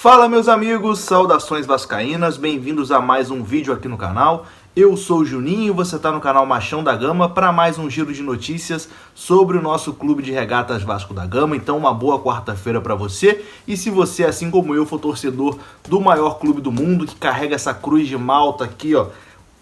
Fala meus amigos, saudações vascaínas, bem-vindos a mais um vídeo aqui no canal. Eu sou o Juninho e você está no canal Machão da Gama para mais um giro de notícias sobre o nosso clube de regatas Vasco da Gama. Então uma boa quarta-feira para você, e se você, assim como eu, for torcedor do maior clube do mundo, que carrega essa cruz de Malta aqui, ó,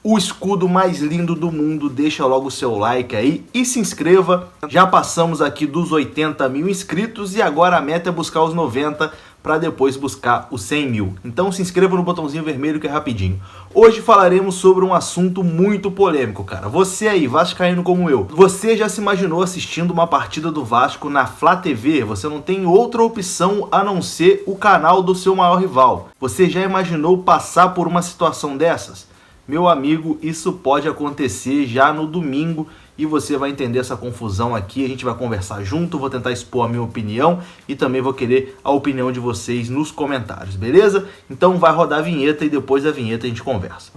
o escudo mais lindo do mundo, deixa logo o seu like aí e se inscreva. Já passamos aqui dos 80 mil inscritos e agora a meta é buscar os 90 para depois buscar os 100 mil. Então se inscreva no botãozinho vermelho que é rapidinho. Hoje falaremos sobre um assunto muito polêmico, cara. Você aí, vascaíno como eu, você já se imaginou assistindo uma partida do Vasco na Flá TV? Você não tem outra opção a não ser o canal do seu maior rival. Você já imaginou passar por uma situação dessas? Meu amigo, isso pode acontecer já no domingo e você vai entender essa confusão aqui. A gente vai conversar junto, vou tentar expor a minha opinião e também vou querer a opinião de vocês nos comentários, beleza? Então vai rodar a vinheta e depois da vinheta a gente conversa.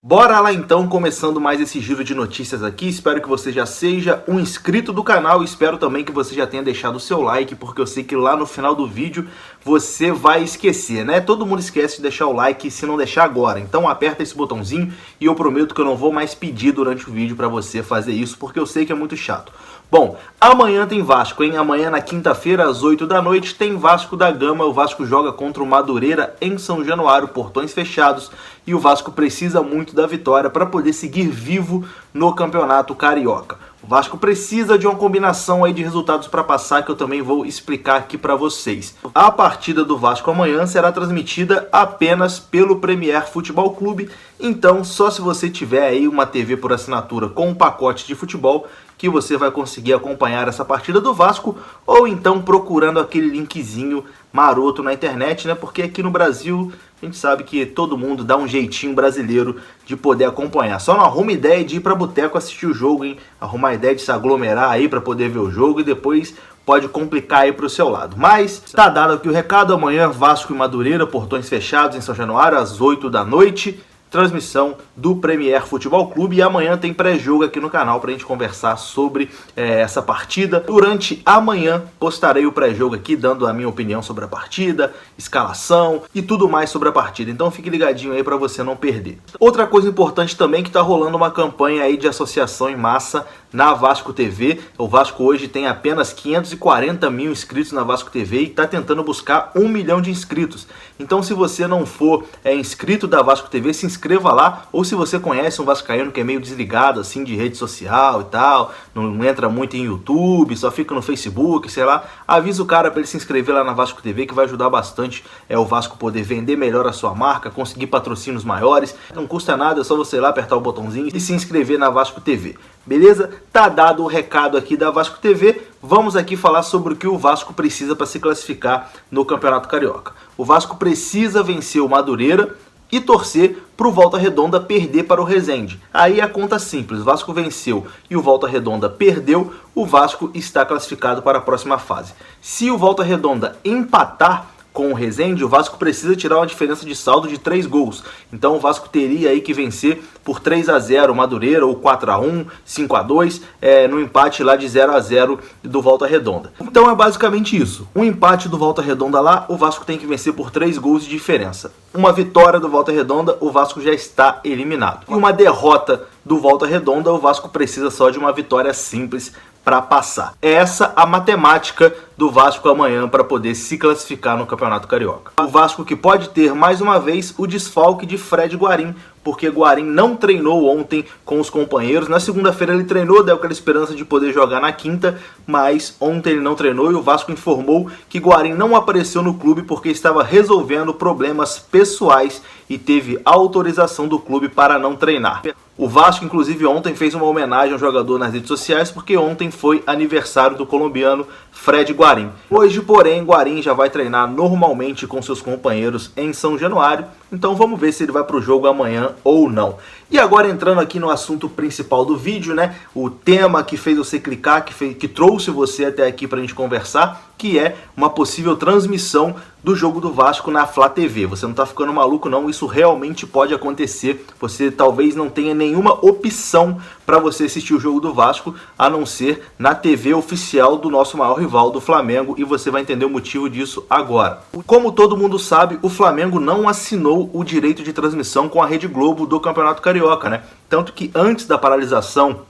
Bora lá então, começando mais esse giro de notícias aqui. Espero que você já seja um inscrito do canal e espero também que você já tenha deixado o seu like, porque eu sei que lá no final do vídeo você vai esquecer, né? Todo mundo esquece de deixar o like se não deixar agora. Então aperta esse botãozinho e eu prometo que eu não vou mais pedir durante o vídeo para você fazer isso, porque eu sei que é muito chato. Bom, amanhã tem Vasco, hein? Amanhã na quinta-feira, às 8 da noite, tem Vasco da Gama. O Vasco joga contra o Madureira em São Januário, portões fechados. E o Vasco precisa muito da vitória para poder seguir vivo no Campeonato Carioca. O Vasco precisa de uma combinação aí de resultados para passar, que eu também vou explicar aqui para vocês. A partida do Vasco amanhã será transmitida apenas pelo Premier Futebol Clube. Então, só se você tiver aí uma TV por assinatura com um pacote de futebol que você vai conseguir acompanhar essa partida do Vasco, ou então procurando aquele linkzinho maroto na internet, né? Porque aqui no Brasil a gente sabe que todo mundo dá um jeitinho brasileiro de poder acompanhar. Só não arruma ideia de ir para boteco assistir o jogo, hein? Arrumar ideia de se aglomerar aí para poder ver o jogo e depois pode complicar aí para o seu lado. Mas tá dado aqui o recado. Amanhã Vasco e Madureira, portões fechados em São Januário, às 8 da noite. Transmissão do Premier Futebol Clube, e amanhã tem pré-jogo aqui no canal para a gente conversar sobre essa partida. Durante a manhã postarei o pré-jogo aqui dando a minha opinião sobre a partida, escalação e tudo mais sobre a partida. Então fique ligadinho aí para você não perder. Outra coisa importante também que está rolando uma campanha aí de associação em massa na Vasco TV. O Vasco hoje tem apenas 540 mil inscritos na Vasco TV e está tentando buscar 1 milhão de inscritos. Então se você não for inscrito da Vasco TV, se inscreva lá. Ou se você conhece um vascaíno que é meio desligado assim de rede social e tal, não entra muito em YouTube, só fica no Facebook, sei lá, avisa o cara para ele se inscrever lá na Vasco TV, que vai ajudar bastante o Vasco poder vender melhor a sua marca, conseguir patrocínios maiores. Não custa nada, é só você ir lá apertar o botãozinho e se inscrever na Vasco TV. Beleza? Tá dado o recado aqui da Vasco TV. Vamos aqui falar sobre o que o Vasco precisa para se classificar no Campeonato Carioca. O Vasco precisa vencer o Madureira e torcer para o Volta Redonda perder para o Resende. Aí a conta simples, o Vasco venceu e o Volta Redonda perdeu, o Vasco está classificado para a próxima fase. Se o Volta Redonda empatar com o Resende, o Vasco precisa tirar uma diferença de saldo de 3 gols. Então o Vasco teria aí que vencer por 3-0 o Madureira, ou 4-1, 5-2, no empate lá de 0-0 do Volta Redonda. Então é basicamente isso. Um empate do Volta Redonda lá, o Vasco tem que vencer por 3 gols de diferença. Uma vitória do Volta Redonda, o Vasco já está eliminado. E uma derrota do Volta Redonda, o Vasco precisa só de uma vitória simples para passar. É essa a matemática do Vasco amanhã para poder se classificar no Campeonato Carioca. O Vasco que pode ter mais uma vez o desfalque de Fred Guarim, porque Guarim não treinou ontem com os companheiros. Na segunda-feira ele treinou, deu aquela esperança de poder jogar na quinta, mas ontem ele não treinou e o Vasco informou que Guarim não apareceu no clube porque estava resolvendo problemas pessoais e teve autorização do clube para não treinar. O Vasco, inclusive, ontem fez uma homenagem ao jogador nas redes sociais, porque ontem foi aniversário do colombiano Fred Guarim. Hoje, porém, Guarim já vai treinar normalmente com seus companheiros em São Januário. Então vamos ver se ele vai para o jogo amanhã ou não. E agora entrando aqui no assunto principal do vídeo, né? O tema que fez você clicar, que trouxe você até aqui para a gente conversar, que é uma possível transmissão do jogo do Vasco na Flá TV. Você não tá ficando maluco não, isso realmente pode acontecer. Você talvez não tenha nenhuma opção para você assistir o jogo do Vasco, a não ser na TV oficial do nosso maior rival, do Flamengo, e você vai entender o motivo disso agora. Como todo mundo sabe, o Flamengo não assinou o direito de transmissão com a Rede Globo do Campeonato Carioca, né? Tanto que antes da paralisação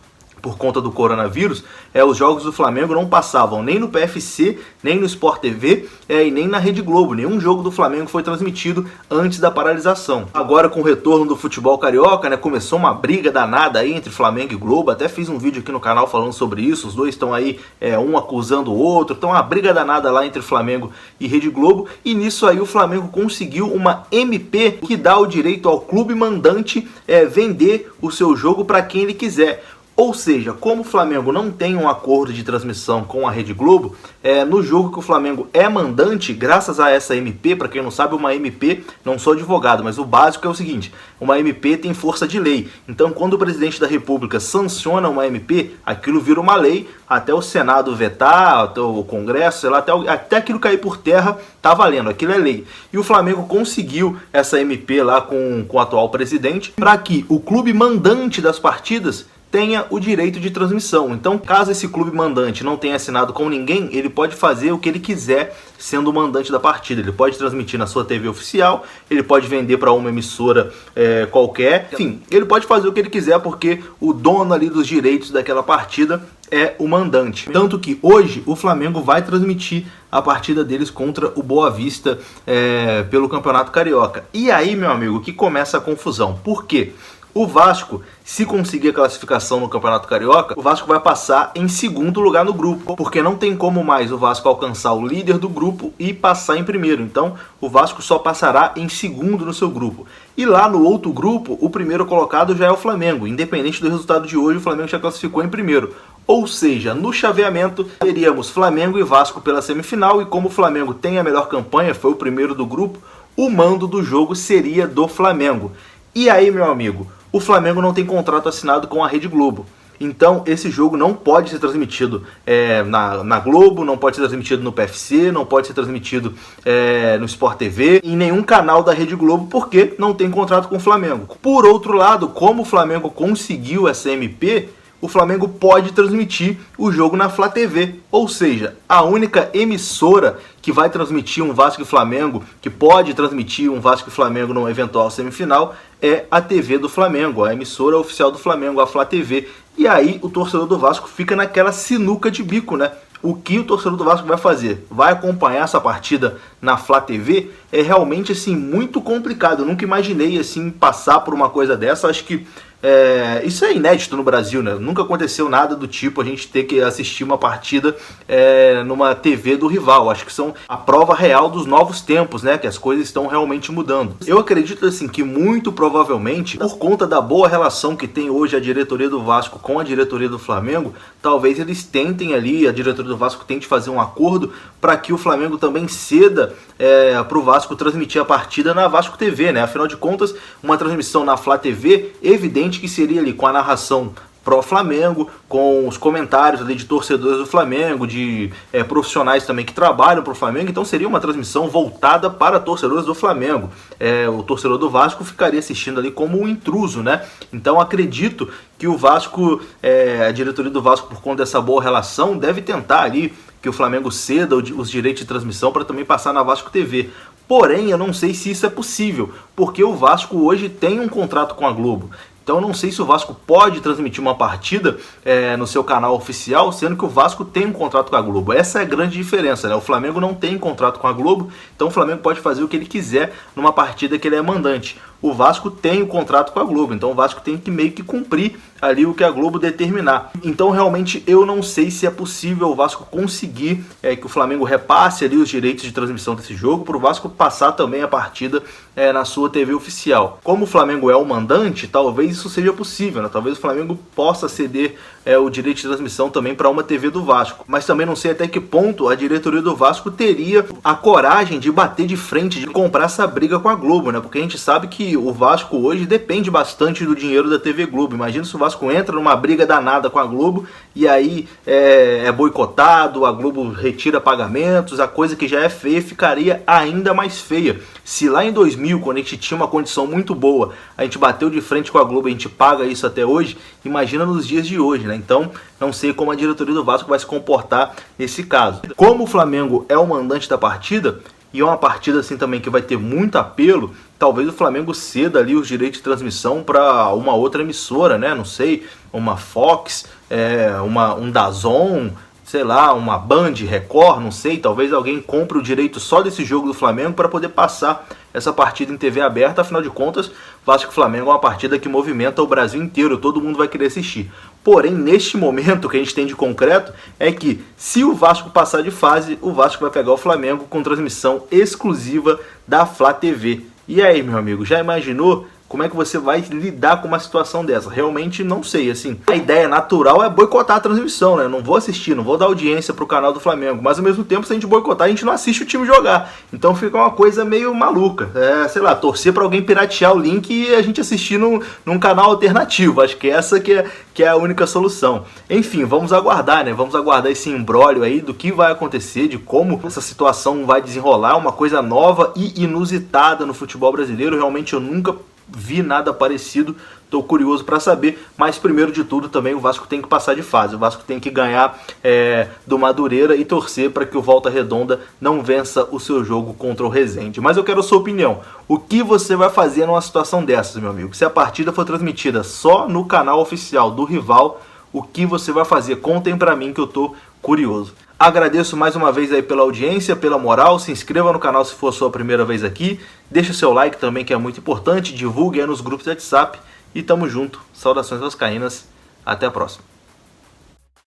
por conta do coronavírus, os jogos do Flamengo não passavam nem no PFC, nem no Sport TV e nem na Rede Globo. Nenhum jogo do Flamengo foi transmitido antes da paralisação. Agora, com o retorno do futebol carioca, né, começou uma briga danada aí entre Flamengo e Globo. Até fiz um vídeo aqui no canal falando sobre isso. Os dois estão aí, um acusando o outro. Então, uma briga danada lá entre Flamengo e Rede Globo. E nisso aí o Flamengo conseguiu uma MP que dá o direito ao clube mandante vender o seu jogo para quem ele quiser. Ou seja, como o Flamengo não tem um acordo de transmissão com a Rede Globo, no jogo que o Flamengo é mandante, graças a essa MP, para quem não sabe, uma MP, não sou advogado, mas o básico é o seguinte, uma MP tem força de lei. Então, quando o presidente da República sanciona uma MP, aquilo vira uma lei, até o Senado vetar, até o Congresso, sei lá, até aquilo cair por terra, tá valendo, aquilo é lei. E o Flamengo conseguiu essa MP lá com o atual presidente, para que o clube mandante das partidas tenha o direito de transmissão. Então, caso esse clube mandante não tenha assinado com ninguém, ele pode fazer o que ele quiser sendo o mandante da partida. Ele pode transmitir na sua TV oficial, ele pode vender para uma emissora qualquer, enfim, ele pode fazer o que ele quiser porque o dono ali dos direitos daquela partida é o mandante. Tanto que hoje o Flamengo vai transmitir a partida deles contra o Boa Vista pelo Campeonato Carioca. E aí, meu amigo, que começa a confusão. Por quê? O Vasco, se conseguir a classificação no Campeonato Carioca, o Vasco vai passar em segundo lugar no grupo, porque não tem como mais o Vasco alcançar o líder do grupo e passar em primeiro. Então, o Vasco só passará em segundo no seu grupo. E lá no outro grupo, o primeiro colocado já é o Flamengo. Independente do resultado de hoje, o Flamengo já classificou em primeiro. Ou seja, no chaveamento, teríamos Flamengo e Vasco pela semifinal, e como o Flamengo tem a melhor campanha, foi o primeiro do grupo, o mando do jogo seria do Flamengo. E aí, meu amigo, o Flamengo não tem contrato assinado com a Rede Globo. Então, esse jogo não pode ser transmitido na Globo, não pode ser transmitido no PFC, não pode ser transmitido no Sport TV, em nenhum canal da Rede Globo, porque não tem contrato com o Flamengo. Por outro lado, como o Flamengo conseguiu essa MP, o Flamengo pode transmitir o jogo na Flá TV. Ou seja, a única emissora que vai transmitir um Vasco e Flamengo, que pode transmitir um Vasco e Flamengo numa eventual semifinal, é a TV do Flamengo, a emissora oficial do Flamengo, a Flá TV. E aí o torcedor do Vasco fica naquela sinuca de bico, né? O que o torcedor do Vasco vai fazer? Vai acompanhar essa partida na Flá TV? É realmente assim muito complicado. Eu nunca imaginei assim passar por uma coisa dessa. Acho que isso é inédito no Brasil, né? Nunca aconteceu nada do tipo a gente ter que assistir uma partida numa TV do rival. Acho que são a prova real dos novos tempos, né? Que as coisas estão realmente mudando. Eu acredito assim que muito provavelmente, por conta da boa relação que tem hoje a diretoria do Vasco com a diretoria do Flamengo, talvez eles tentem ali, a diretoria do Vasco tente fazer um acordo para que o Flamengo também ceda para o Vasco transmitir a partida na Vasco TV, né? Afinal de contas, uma transmissão na Flá TV, evidente que seria ali com a narração pró-Flamengo, com os comentários ali de torcedores do Flamengo, de profissionais também que trabalham para o Flamengo, então seria uma transmissão voltada para torcedores do Flamengo. O torcedor do Vasco ficaria assistindo ali como um intruso, né? Então acredito que o Vasco, a diretoria do Vasco, por conta dessa boa relação, deve tentar ali que o Flamengo ceda os direitos de transmissão para também passar na Vasco TV. Porém, eu não sei se isso é possível, porque o Vasco hoje tem um contrato com a Globo. Então eu não sei se o Vasco pode transmitir uma partida no seu canal oficial, sendo que o Vasco tem um contrato com a Globo. Essa é a grande diferença, né? O Flamengo não tem contrato com a Globo, então o Flamengo pode fazer o que ele quiser numa partida que ele é mandante. o Vasco tem o contrato com a Globo, então o Vasco tem que meio que cumprir ali o que a Globo determinar. Então realmente eu não sei se é possível o Vasco conseguir que o Flamengo repasse ali os direitos de transmissão desse jogo, para o Vasco passar também a partida na sua TV oficial. Como o Flamengo é o mandante, talvez isso seja possível, né? Talvez o Flamengo possa ceder o direito de transmissão também para uma TV do Vasco, mas também não sei até que ponto a diretoria do Vasco teria a coragem de bater de frente, de comprar essa briga com a Globo, né? Porque a gente sabe que o Vasco hoje depende bastante do dinheiro da TV Globo. Imagina se o Vasco entra numa briga danada com a Globo e aí é boicotado, a Globo retira pagamentos, a coisa que já é feia ficaria ainda mais feia. Se lá em 2000, quando a gente tinha uma condição muito boa, a gente bateu de frente com a Globo, a gente paga isso até hoje, imagina nos dias de hoje, né? Então, não sei como a diretoria do Vasco vai se comportar nesse caso. Como o Flamengo é o mandante da partida, e é uma partida assim também que vai ter muito apelo, talvez o Flamengo ceda ali os direitos de transmissão para uma outra emissora, né? Não sei, uma Fox, um DAZN, sei lá, uma Band, Record, não sei, talvez alguém compre o direito só desse jogo do Flamengo para poder passar essa partida em TV aberta. Afinal de contas, Vasco e Flamengo é uma partida que movimenta o Brasil inteiro, todo mundo vai querer assistir. Porém, neste momento, o que a gente tem de concreto é que, se o Vasco passar de fase, o Vasco vai pegar o Flamengo com transmissão exclusiva da Flá TV. E aí, meu amigo, já imaginou como é que você vai lidar com uma situação dessa? Realmente não sei, assim. A ideia natural é boicotar a transmissão, né? Eu não vou assistir, não vou dar audiência pro canal do Flamengo. Mas ao mesmo tempo, se a gente boicotar, a gente não assiste o time jogar. Então fica uma coisa meio maluca. Sei lá, torcer para alguém piratear o link e a gente assistir num canal alternativo. Acho que essa que é a única solução. Enfim, vamos aguardar, né? Vamos aguardar esse imbróglio aí do que vai acontecer, de como essa situação vai desenrolar. Uma coisa nova e inusitada no futebol brasileiro. Realmente eu nunca vi nada parecido, estou curioso para saber, mas primeiro de tudo também o Vasco tem que passar de fase, o Vasco tem que ganhar do Madureira e torcer para que o Volta Redonda não vença o seu jogo contra o Resende. Mas eu quero a sua opinião, o que você vai fazer numa situação dessas, meu amigo? Se a partida for transmitida só no canal oficial do rival, o que você vai fazer? Contem para mim que eu estou curioso. Agradeço mais uma vez aí pela audiência, pela moral, se inscreva no canal se for a sua primeira vez aqui, deixa o seu like também que é muito importante, divulgue aí nos grupos de WhatsApp e tamo junto. Saudações vascaínas, até a próxima.